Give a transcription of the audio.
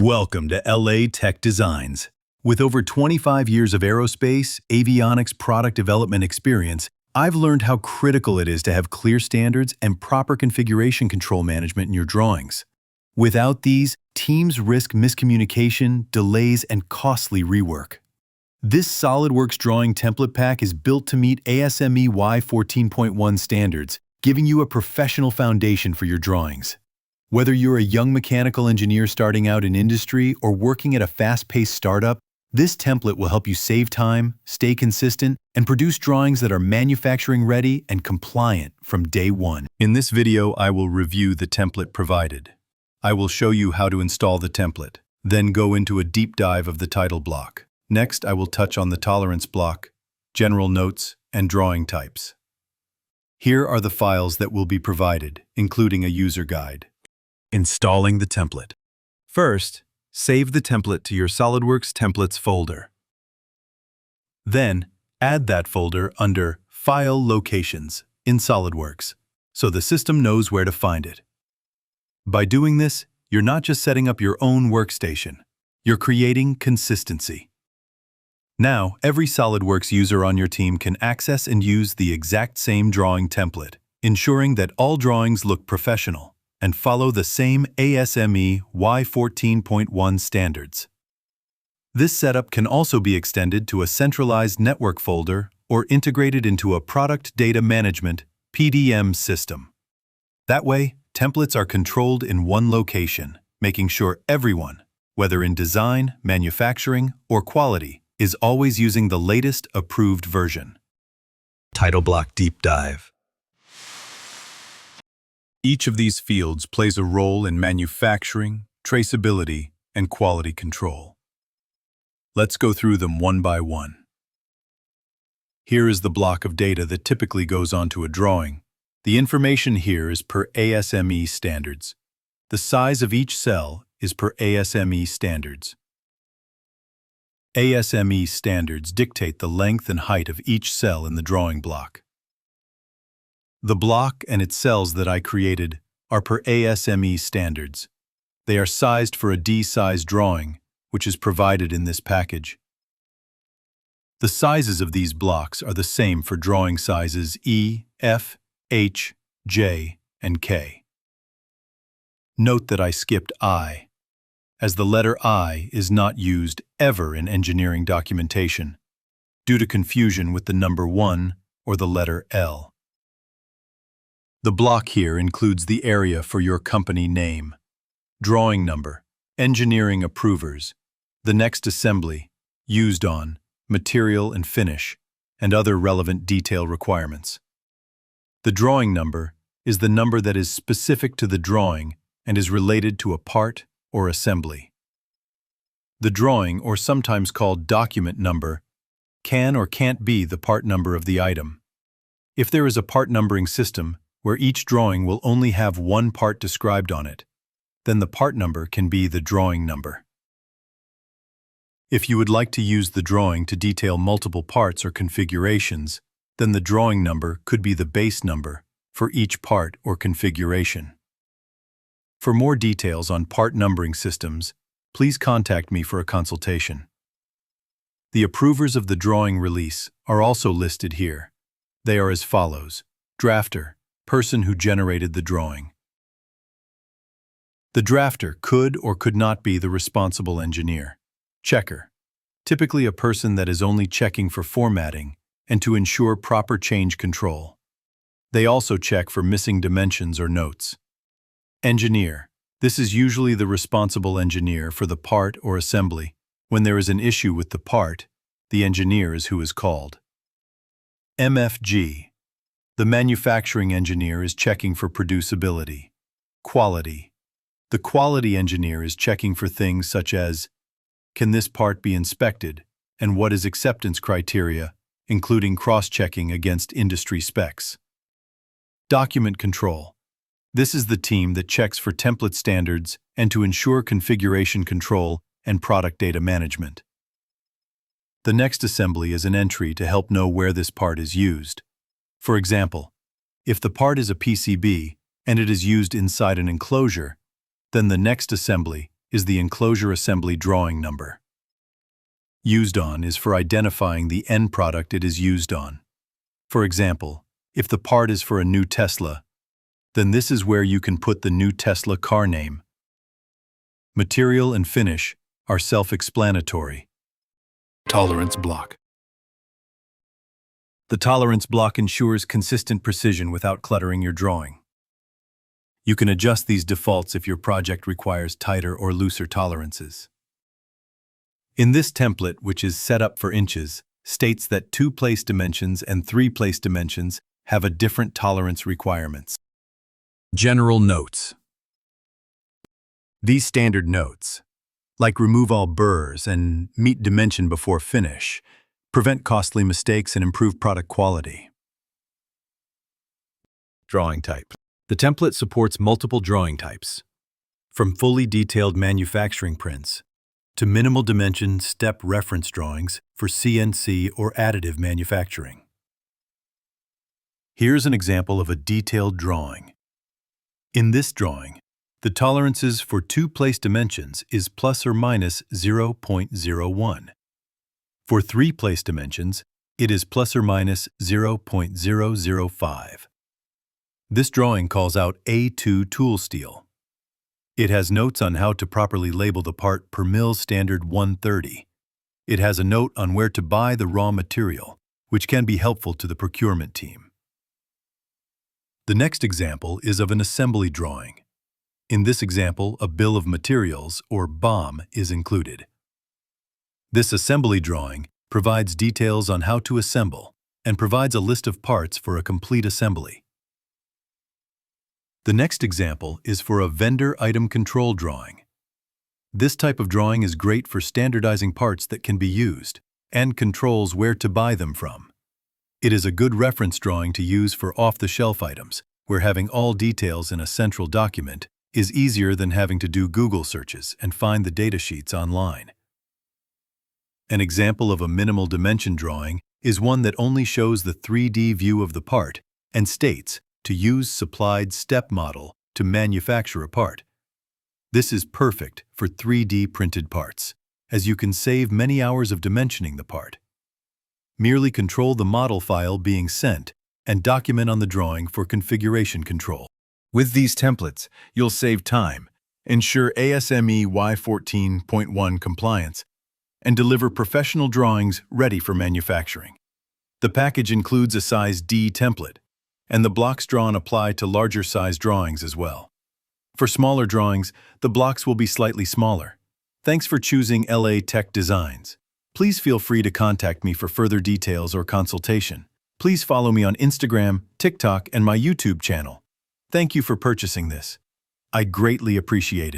Welcome to LA Tech Designs. With over 25 years of aerospace, avionics product development experience, I've learned how critical it is to have clear standards and proper configuration control management in your drawings. Without these, teams risk miscommunication, delays, and costly rework. This SolidWorks drawing template pack is built to meet ASME Y14.1 standards, giving you a professional foundation for your drawings. Whether you're a young mechanical engineer starting out in industry or working at a fast-paced startup, this template will help you save time, stay consistent, and produce drawings that are manufacturing-ready and compliant from day one. In this video, I will review the template provided. I will show you how to install the template, then go into a deep dive of the title block. Next, I will touch on the tolerance block, general notes, and drawing types. Here are the files that will be provided, including a user guide. Installing the template. First, save the template to your SolidWorks Templates folder. Then, add that folder under File Locations in SolidWorks, so the system knows where to find it. By doing this, you're not just setting up your own workstation, you're creating consistency. Now, every SolidWorks user on your team can access and use the exact same drawing template, ensuring that all drawings look professional and follow the same ASME Y14.1 standards. This setup can also be extended to a centralized network folder or integrated into a product data management (PDM) system. That way, templates are controlled in one location, making sure everyone, whether in design, manufacturing, or quality, is always using the latest approved version. Title block deep dive. Each of these fields plays a role in manufacturing, traceability, and quality control. Let's go through them one by one. Here is the block of data that typically goes onto a drawing. The information here is per ASME standards. The size of each cell is per ASME standards. ASME standards dictate the length and height of each cell in the drawing block. The block and its cells that I created are per ASME standards. They are sized for a D-size drawing, which is provided in this package. The sizes of these blocks are the same for drawing sizes E, F, H, J, and K. Note that I skipped I, as the letter I is not used ever in engineering documentation, due to confusion with the number 1 or the letter L. The block here includes the area for your company name, drawing number, engineering approvers, the next assembly, used on, material and finish, and other relevant detail requirements. The drawing number is the number that is specific to the drawing and is related to a part or assembly. The drawing, or sometimes called document number, can or can't be the part number of the item. If there is a part numbering system, where each drawing will only have one part described on it, then the part number can be the drawing number. If you would like to use the drawing to detail multiple parts or configurations, then the drawing number could be the base number for each part or configuration. For more details on part numbering systems, please contact me for a consultation. The approvers of the drawing release are also listed here. They are as follows: drafter, person who generated the drawing. The drafter could or could not be the responsible engineer. Checker, typically a person that is only checking for formatting and to ensure proper change control. They also check for missing dimensions or notes. Engineer, this is usually the responsible engineer for the part or assembly. When there is an issue with the part, the engineer is who is called. MFG, the manufacturing engineer is checking for producibility. Quality. The quality engineer is checking for things such as, can this part be inspected, and what is acceptance criteria, including cross-checking against industry specs. Document control. This is the team that checks for template standards and to ensure configuration control and product data management. The next assembly is an entry to help know where this part is used. For example, if the part is a PCB and it is used inside an enclosure, then the next assembly is the enclosure assembly drawing number. Used on is for identifying the end product it is used on. For example, if the part is for a new Tesla, then this is where you can put the new Tesla car name. Material and finish are self-explanatory. Tolerance block. The tolerance block ensures consistent precision without cluttering your drawing. You can adjust these defaults if your project requires tighter or looser tolerances. In this template, which is set up for inches, states that 2 place dimensions and 3 place dimensions have a different tolerance requirements. General notes. These standard notes, like remove all burrs and meet dimension before finish, prevent costly mistakes and improve product quality. Drawing type. The template supports multiple drawing types, from fully detailed manufacturing prints to minimal dimension step reference drawings for CNC or additive manufacturing. Here's an example of a detailed drawing. In this drawing, the tolerances for 2 place dimensions is plus or minus 0.01. For 3 place dimensions, it is plus or minus 0.005. This drawing calls out A2 tool steel. It has notes on how to properly label the part per mil standard 130. It has a note on where to buy the raw material, which can be helpful to the procurement team. The next example is of an assembly drawing. In this example, a bill of materials, or BOM, is included. This assembly drawing provides details on how to assemble and provides a list of parts for a complete assembly. The next example is for a vendor item control drawing. This type of drawing is great for standardizing parts that can be used and controls where to buy them from. It is a good reference drawing to use for off-the-shelf items, where having all details in a central document is easier than having to do Google searches and find the datasheets online. An example of a minimal dimension drawing is one that only shows the 3D view of the part and states to use supplied step model to manufacture a part. This is perfect for 3D printed parts, as you can save many hours of dimensioning the part. Merely control the model file being sent and document on the drawing for configuration control. With these templates, you'll save time, ensure ASME Y14.1 compliance, and deliver professional drawings ready for manufacturing. The package includes a size D template, and the blocks drawn apply to larger size drawings as well. For smaller drawings, the blocks will be slightly smaller. Thanks for choosing LA Tech Designs. Please feel free to contact me for further details or consultation. Please follow me on Instagram, TikTok, and my YouTube channel. Thank you for purchasing this. I greatly appreciate it.